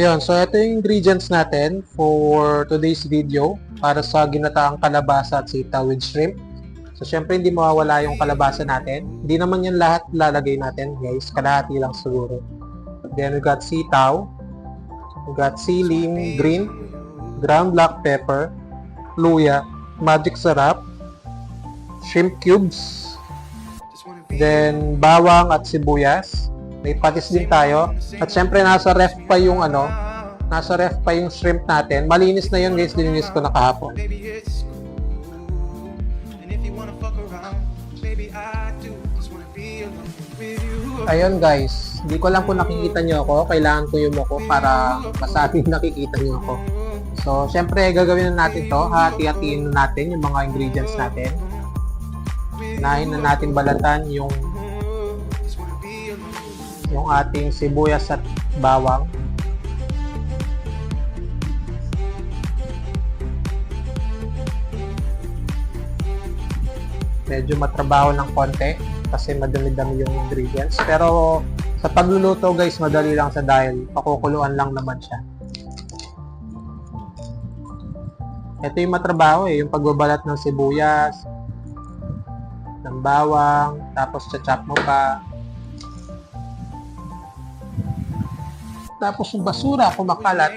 Ayun, so ito yung ingredients natin for today's video para sa ginataang kalabasa at sitaw with shrimp. So, syempre hindi mawawala yung kalabasa natin. Hindi naman yan lahat lalagay natin, guys. Kalahati lang siguro. Then, we got sitaw. We got siling green, ground black pepper, luya, magic sarap, shrimp cubes, then bawang at sibuyas. May patis din tayo. At syempre nasa ref pa yung shrimp natin. Malinis na yun, guys. Dininis ko na kahapon. Ayun, guys. Hindi ko lang kung nakikita nyo ako. Kailangan ko yung ko para masabing nakikita nyo ako. So, syempre gagawin na natin to. Hati-hatiin na natin yung mga ingredients natin. Unahin na natin balatan yung ating sibuyas at bawang. Medyo matrabaho ng konti kasi madami-dami yung ingredients. Pero sa pagluluto, guys, madali lang sa dahil pakukuluan lang naman siya. Ito yung matrabaho yung pagbabalat ng sibuyas, ng bawang, tapos chachap mo pa. Tapos yung basura kumakalat.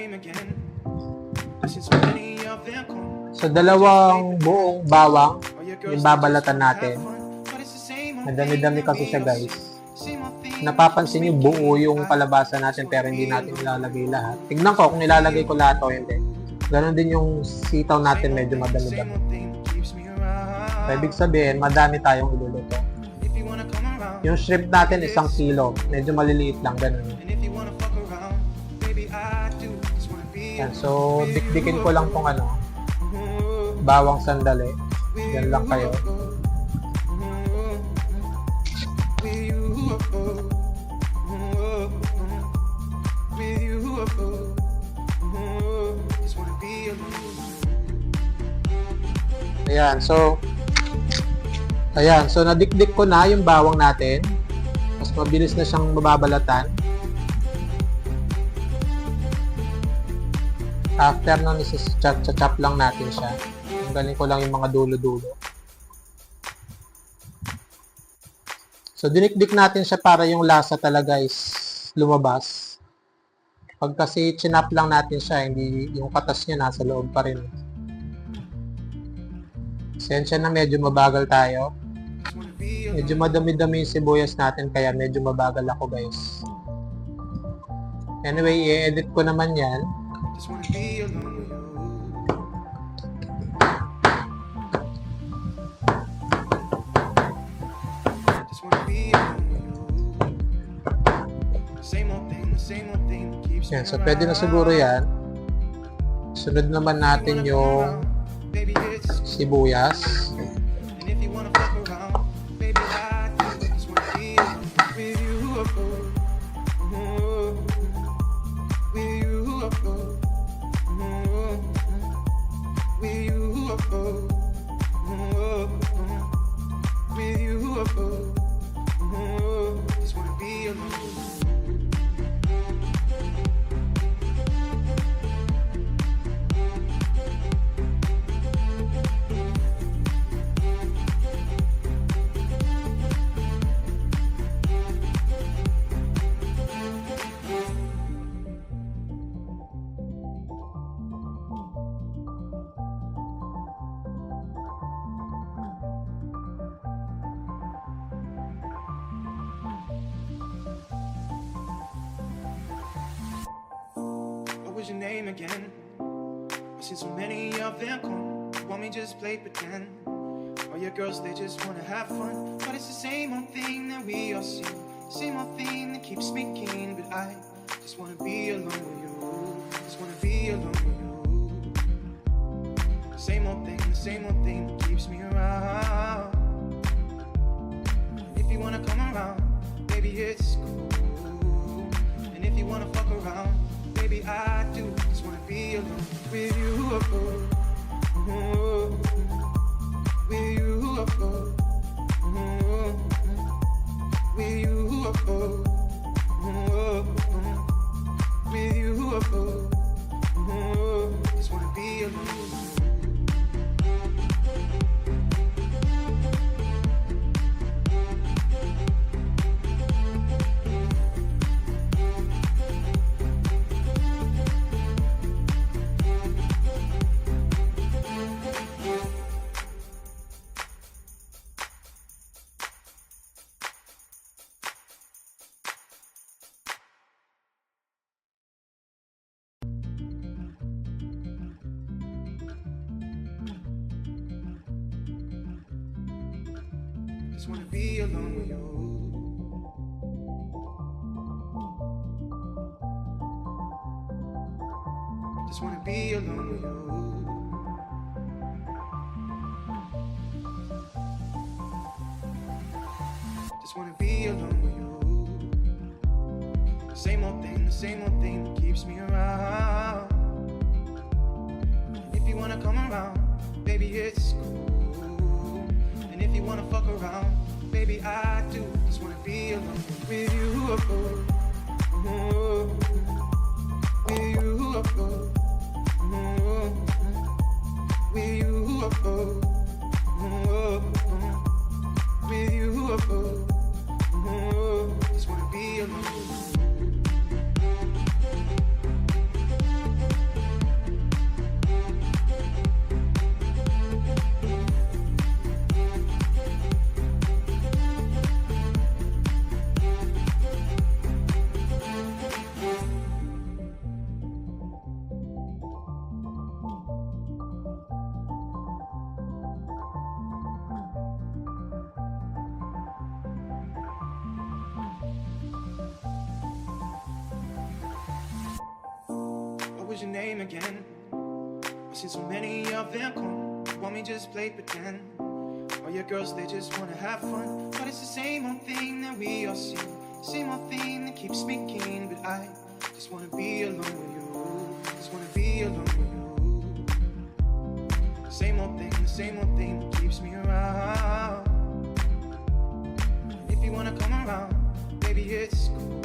So, dalawang buong bawang yung babalatan natin. Madami-dami kasi siya, guys. Napapansin nyo, buo yung kalabasa natin pero hindi natin ilalagay lahat. Tignan ko kung ilalagay ko lahat o hindi. Ganon din yung sitaw natin, medyo madami-dami. So, ibig sabihin, madami tayong iluluto. Yung shrimp natin, 1 kilo. Medyo maliliit lang, ganon. Yan, so, dikdikin ko lang tong bawang sandali. Yan lang kayo. Ayan, so nadikdik ko na yung bawang natin. Mas mabilis na siyang mababalatan. After nun, chop lang natin siya. Galing ko lang yung mga dulo-dulo. So, dinikdik natin siya para yung lasa talaga is lumabas. Pag kasi chinap lang natin siya, hindi yung katas niya nasa loob pa rin. Sensya na medyo mabagal tayo. Medyo madami-dami yung sibuyas natin, kaya medyo mabagal ako, guys. Anyway, i-edit ko naman yan. Yan, so pwede na siguro yan. Sunod naman natin yung sibuyas. What was your name again? I've seen so many of them come. Want me just play pretend? All your girls, they just wanna have fun. But it's the same old thing that we all see. Same old thing that keeps me keen. But I just wanna be alone with you. Just wanna be alone with you. Same old thing that keeps me around. If you wanna come around, baby, it's cool. And if you wanna fuck around, baby, I do just wanna be alone with you. With you. With you. With you. Just wanna be alone with you. Just wanna be alone with you. Just wanna be alone with you. The same old thing that keeps me around. If you wanna come around, baby, it's cool. And if you wanna fuck around, baby, I do. Just wanna be alone with you. With you. With you. With you. Just wanna be alone. What was your name again? I've seen so many of them come. Want me just play pretend? All your girls, they just wanna have fun. But it's the same old thing that we all see. Same old thing that keeps me keen. But I just wanna be alone with you. Just wanna be alone with you. Same old thing that keeps me around. If you wanna come around, baby, it's cool.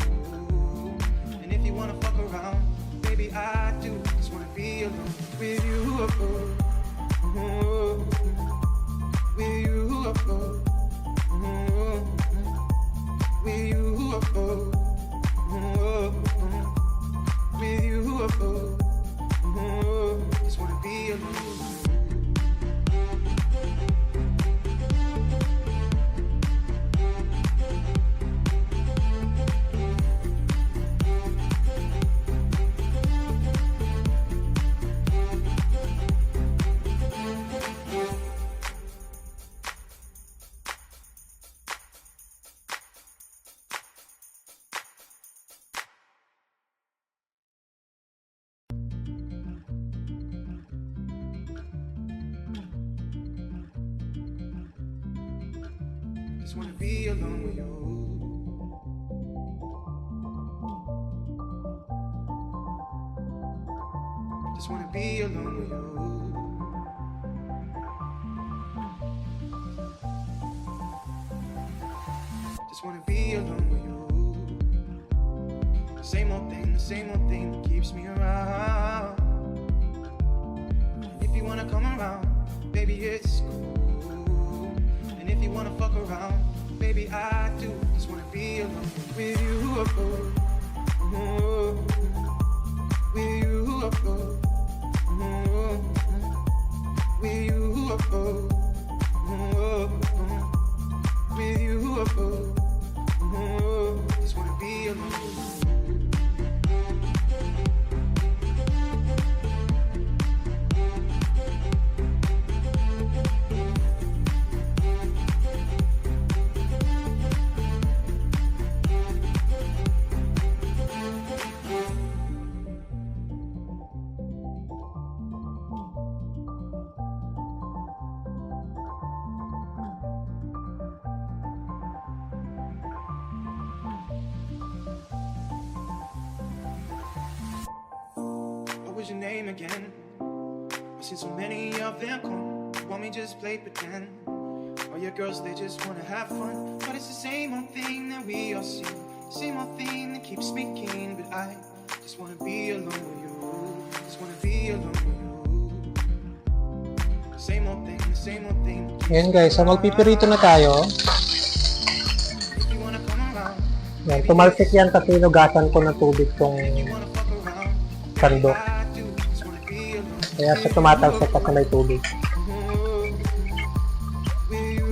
And if you wanna fuck around, baby, I do. Just wanna be alone with you. With you. With you. With you. Just wanna be alone. Just wanna be alone with you. Just wanna be alone with you. Just wanna be alone with you. Same old thing that keeps me around. If you wanna come around, baby, it's cool. And if you wanna fuck around, baby, I do. Just wanna be alone with you. With you. With you. With you. Just wanna be alone. What was your name again? I've seen so many of them come. Want me just play pretend? All your girls, they just wanna have fun. But it's the same old thing that we all see. Same old thing that keeps me keen. But I just wanna be alone with you. Just wanna be alone with you. Same old thing that keeps Ayan guys, so magpipirito na tayo. If you wanna come around, Yan, tumalsik yan kasi hinugasan ko ng tubig tong you wanna fuck around, sando. I do. Just wanna be alone Kaya siya tumatalsik kasi may tubig. with you.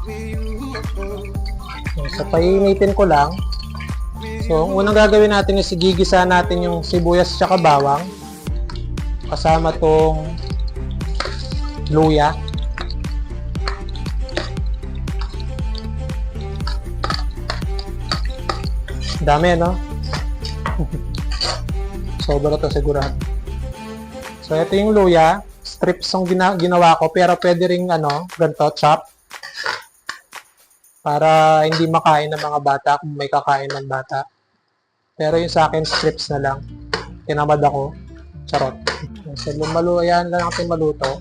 With you. Yan, so painitin ko lang. So, ang unang gagawin natin is gigisa natin yung sibuyas tsaka bawang. Kasama tong luya. Dami, no? Sobra to sigurado. So, ito yung luya. Strips ang ginawa ko, pero pwede ring, ganito, chop. Para hindi makain ng mga bata kung may kakain ng bata. Pero yung sa akin, strips na lang. Tinamad ako. Charot. So, yan lang natin maluto.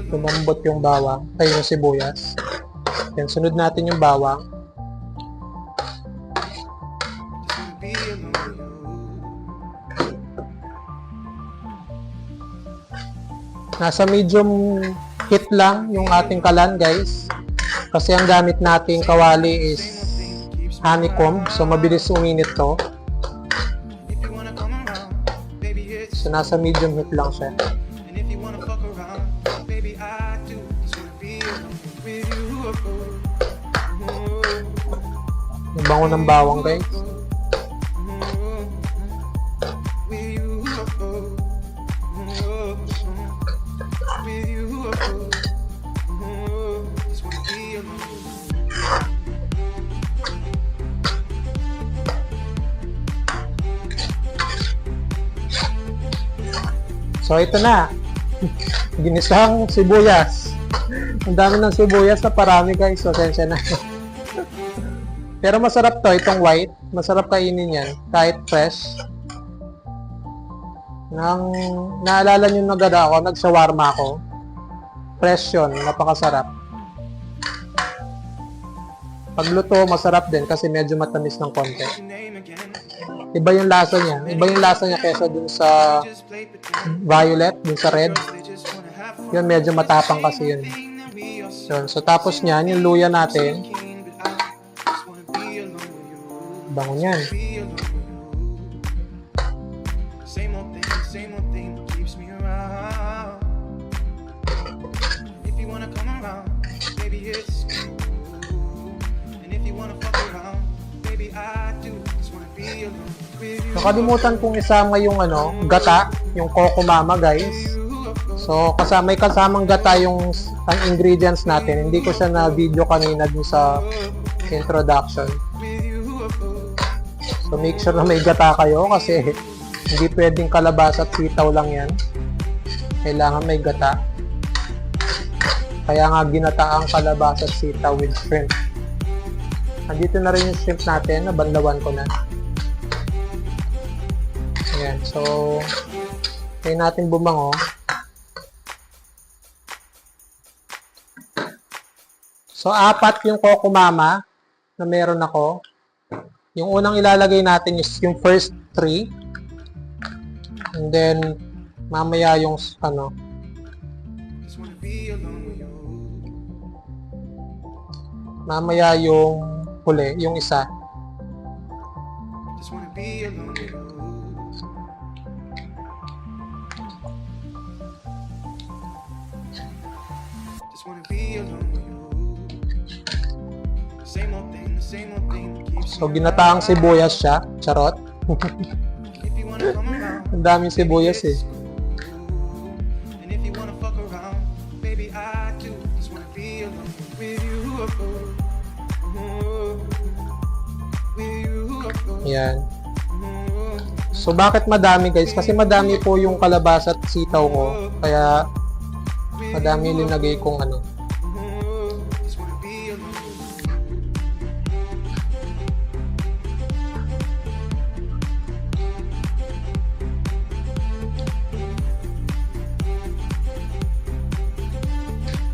Lumambot yung bawang. Ay, yung sibuyas. Yan, sunod natin yung bawang. Nasa medium heat lang yung ating kalan, guys. Kasi ang gamit nating kawali is honeycomb. So, mabilis uminit to. So, nasa medium heat lang siya. Yung bango ng bawang, guys. So, ito na. Ginisang sibuyas. Ang dami ng sibuyas na parami, guys. Pasensya na. Pero masarap to, itong white. Masarap kainin yan, kahit fresh. Naalala nyo nag-shawarma ako. Fresh yun, napakasarap. Pagluto, masarap din kasi medyo matamis ng konti. Iba yung lasa niya. Iba yung lasa niya kesa dun sa violet, dun sa red. Yun, medyo matapang kasi yun. So tapos niyan, yung luya natin. Bango niyan. Nakalimutan kong isama yung gata, yung Coco Mama, guys. So, may kasamang gata yung ang ingredients natin. Hindi ko siya na video kanina dun sa introduction. So, make sure na may gata kayo kasi hindi pwedeng kalabasa at sitaw lang yan. Kailangan may gata. Kaya nga ginata ang kalabasa at sitaw with shrimp. Andito na rin yung shrimp natin. Nabanlawan ko na. Ayan. So, kaya natin bumango. So, 4 yung Coco Mama na meron ako. Yung unang ilalagay natin is yung first 3. And then, mamaya yung mamaya yung huli, yung isa. So, ginataang sibuyas siya. Charot. Ang daming sibuyas eh. Yan. So, bakit madami, guys? Kasi madami po yung kalabasa at sitaw ko. Kaya, madami linagay kong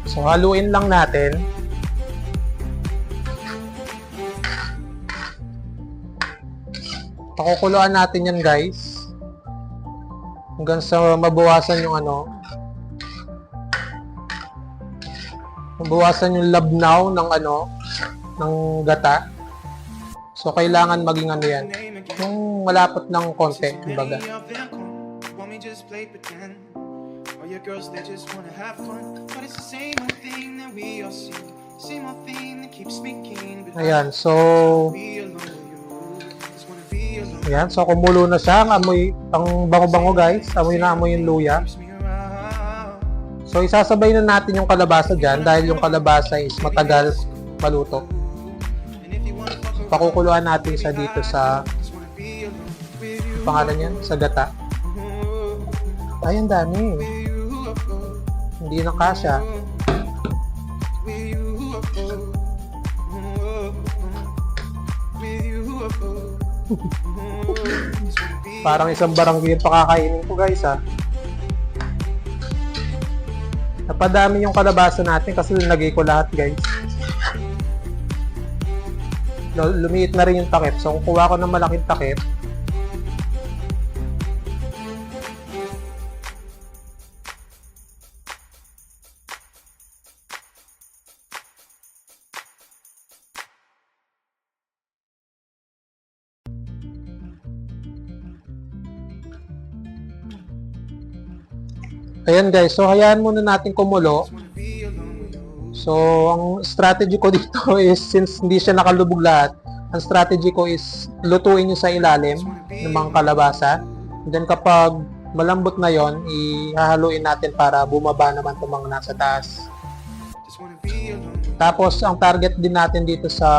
So, haluin lang natin. Pakukuluan natin yan, guys. Hanggang sa mabawasan yung mabawasan yung labnaw ng ng gata. So, kailangan maging yan. Yung malapot ng konti, kumbaga. Your girls, they just wanna have fun, but it's the same old thing that we all see, same old thing that keeps speaking. Ayan, so ayan, so kumulo na siya, ang bango-bango, guys. Amoy na amoy yung luya. So isasabay na natin yung kalabasa dyan dahil yung kalabasa is matagal maluto. pakukuluan natin siya dito sa pangalan yan, sa gata. Ay, ang dami. Hindi na kasya. Parang isang barangay yung pakakainin ko, guys, ha. Napadami yung kalabasa natin kasi nilagay ko lahat, guys. Lumiit na rin yung takip. So, kukuha ko ng malaking takip. Ayan, guys, so hayaan muna natin kumulo. So ang strategy ko dito is, since hindi siya nakalubog lahat, ang strategy ko is lutuin nyo sa ilalim ng mga kalabasa. And then kapag malambot na yon, ihahaluin natin para bumaba naman itong mga nasa taas. Tapos ang target din natin dito sa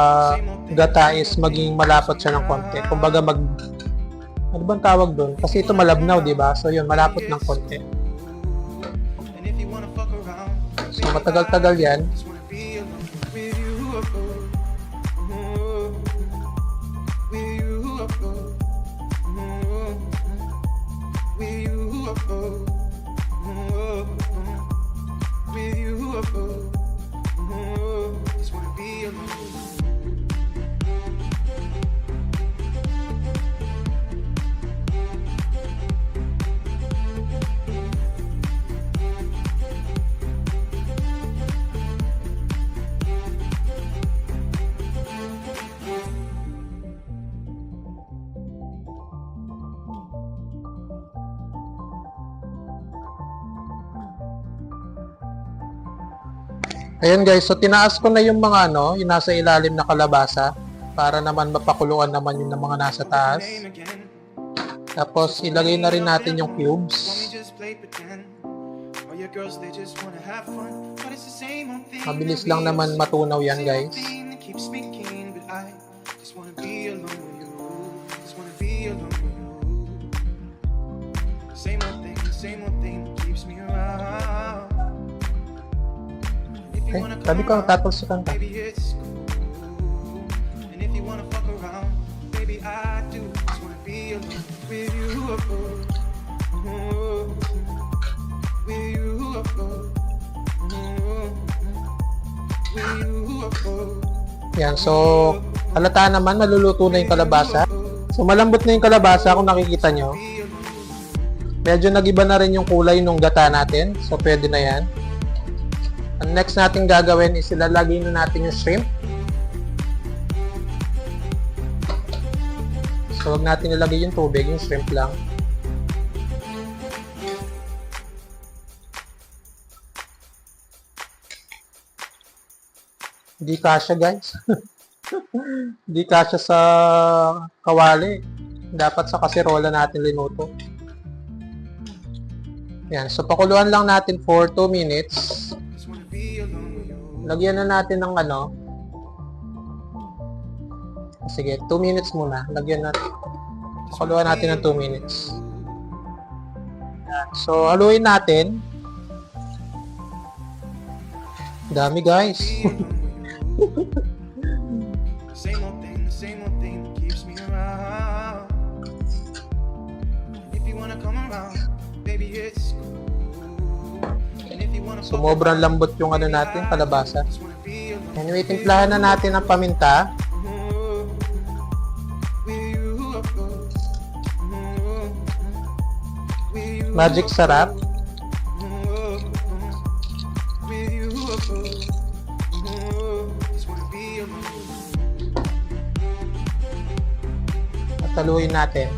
gata is maging malapot siya ng konti. Kumbaga ano bang tawag doon? Kasi ito malabnaw, di ba? So yun, malapot ng konti. So matagal-tagal yan. Ayan, guys, so tinaas ko na yung mga yung nasa ilalim na kalabasa para naman mapakuluan naman yung mga nasa taas. Tapos ilagay na rin natin yung cubes. Mabilis lang naman matunaw yan, guys. Eh, sabi ko, tatalsukan ka. Yan, so halata naman, maluluto na yung kalabasa. So malambot na yung kalabasa kung nakikita nyo. Medyo nagiba na rin yung kulay ng gata natin. So pwede na yan. Ang next natin gagawin is ilalagay na natin yung shrimp. So huwag natin ilagay yung tubig, yung shrimp lang. Hindi kasya, guys. Hindi kasya sa kawali. Dapat sa kaserola natin linuto. Yan. So pakuluan lang natin for 2 minutes. Lagyan na natin ng sige, 2 minutes muna. Lagyan natin. Pakuluan natin ng 2 minutes. Yan. So haluin natin. Dami, guys. Same old thing that keeps me around. If you wanna come around, baby, it's cool. And if you wanna Sobrang lambot yung natin, kalabasa. Anyway, timplahan na natin ang paminta. Magic sarap. At haluin natin.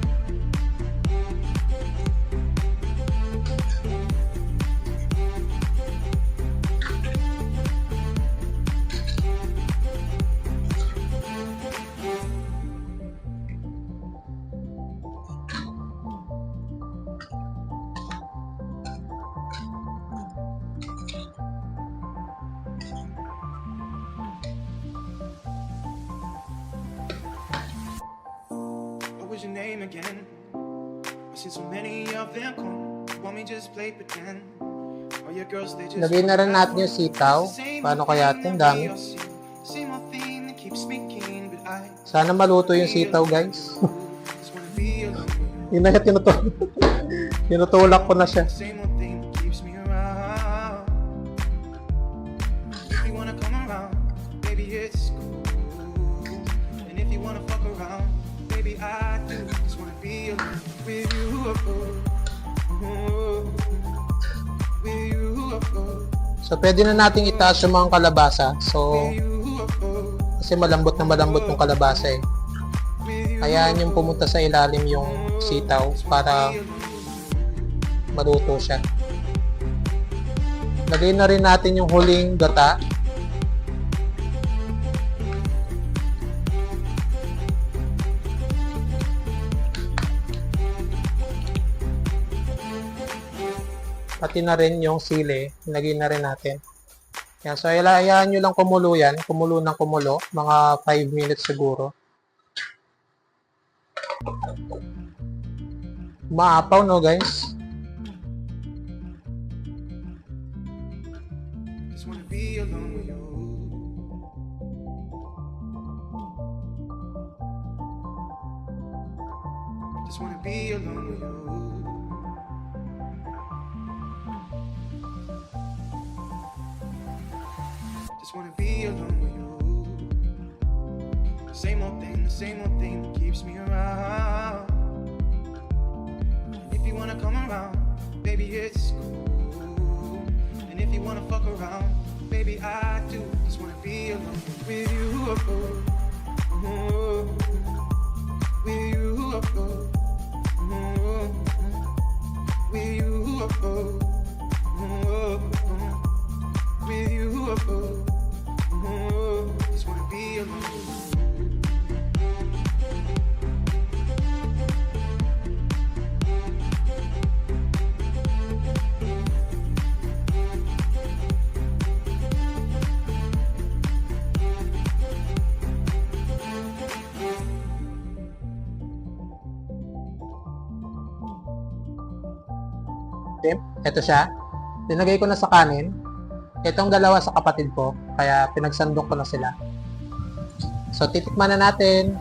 was your name again? I've seen so many of them come. Want me just play pretend? All your girls, they just Lagay na rin natin yung sitaw. Paano kaya ito? Ang dami. same old thing that keeps me keen, but I Sana maluto yung sitaw, guys. just wanna be alone with you. Yun na yan, tinutulak ko na siya. Same old thing that keeps me around. If you wanna come around, baby, it's cool. And if you wanna fuck around, baby, I do. Just wanna be alone with you. With you. So, pwede na nating itaas yung mga kalabasa. So, With you. kasi malambot na malambot yung kalabasa eh. Hayaan yung pumunta sa ilalim yung sitaw para maluto siya. Lagay na rin natin yung huling gata. Pati na rin yung sili, ilagay na rin natin. Yan, so hayaan nyo lang kumulo yan, kumulo ng kumulo, mga 5 minutes siguro. Maapaw no guys? Just wanna be alone with you. Just wanna be alone with you. Just wanna be alone with you. Same old thing that keeps me around. If you wanna come around, baby, it's cool. And if you wanna fuck around, baby, I do. Just wanna be alone with you. With you. With you. With you. Just wanna be alone. Ito siya. Tinagay ko na sa kanin. Itong dalawa sa kapatid ko, kaya pinagsandok ko na sila. So, titikman na natin.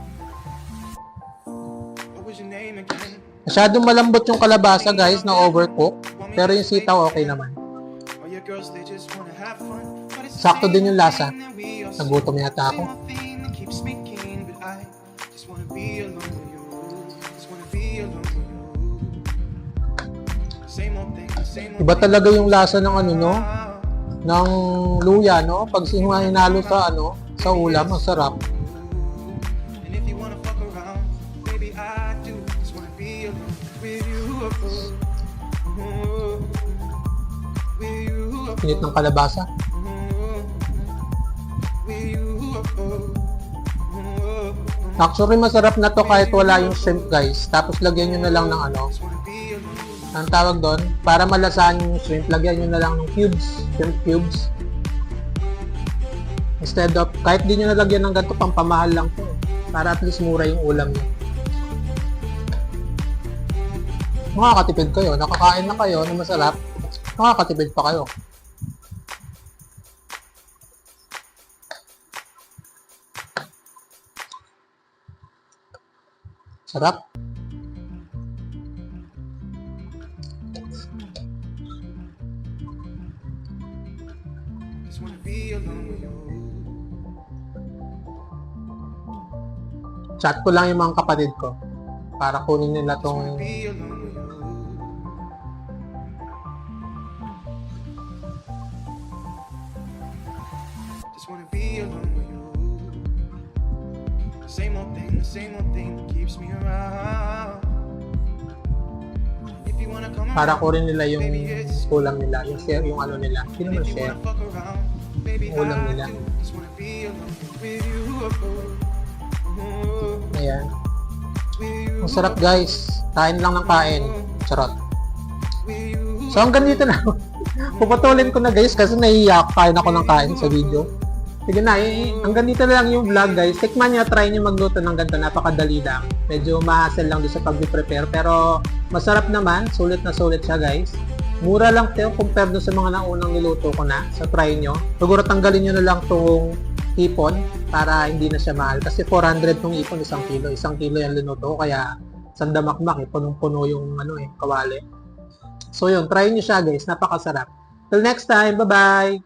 What was your name again? Masyadong malambot yung kalabasa guys, na overcook. Pero yung sitaw okay naman. All your girls, they just wanna have fun. But it's the Sakto din yung same lasa. thing that we all see. Nagutom yata ako. Same old thing that keeps me keen, but I just wanna be alone with you. Just wanna be alone with you. Same old thing, same old Iba thing. talaga yung lasa ng ano, no? Ng luya, no? Pag hinalo sa ano, sa ulam, ang sarap. And if you wanna fuck around, baby, I do. Just wanna be alone with you. With you. Pinit ng kalabasa. With you. Actually, masarap na to kahit wala yung shrimp guys. Tapos lagyan nyo na lang ng ano, Just wanna be alone. ang tawag doon, para malasahan yung shrimp, lagyan nyo na lang ng cubes, shrimp cubes. Instead of, kahit di nyo nalagyan ng ganito, pampamahal lang to. Para at least mura yung ulam nyo. Makakatipid kayo, nakakain na kayo na masarap, makakatipid pa kayo. Sarap. Just wanna be alone with you. Chat ko lang yung mga kapatid ko para kunin nila Just wanna tong be alone with you. Just wanna be alone with you. Same old thing that keeps me around. If you wanna come para around, kunin nila yung ulam nila, yung share, yung ano nila. Hindi naman if you share. wanna fuck around, baby, Ulam I nila. do. Just wanna be alone with you. Ayan. With you. Ang sarap guys. Kain lang ng kain. Charot. With you. So hanggang dito na. Puputulin ko na guys kasi nahihiya ako, kain ako ng kain sa video. Sige na, hanggang dito na lang yung vlog guys. Tikman nyo, try nyo magluto ng ganito. Napakadali lang. Medyo ma-hassle lang din sa pag-prepare. Pero masarap naman. Sulit na sulit siya guys. Mura lang ito compare doon sa mga naunang niluto ko na. So try nyo. Siguro tanggalin nyo na lang itong ipon para hindi na siya mahal. Kasi 400 tong ipon, 1 kilo. 1 kilo yung linuto ko. Kaya sandamakmak, punong-puno yung kawali. So yun, try nyo siya guys. Napakasarap. Till next time, bye-bye!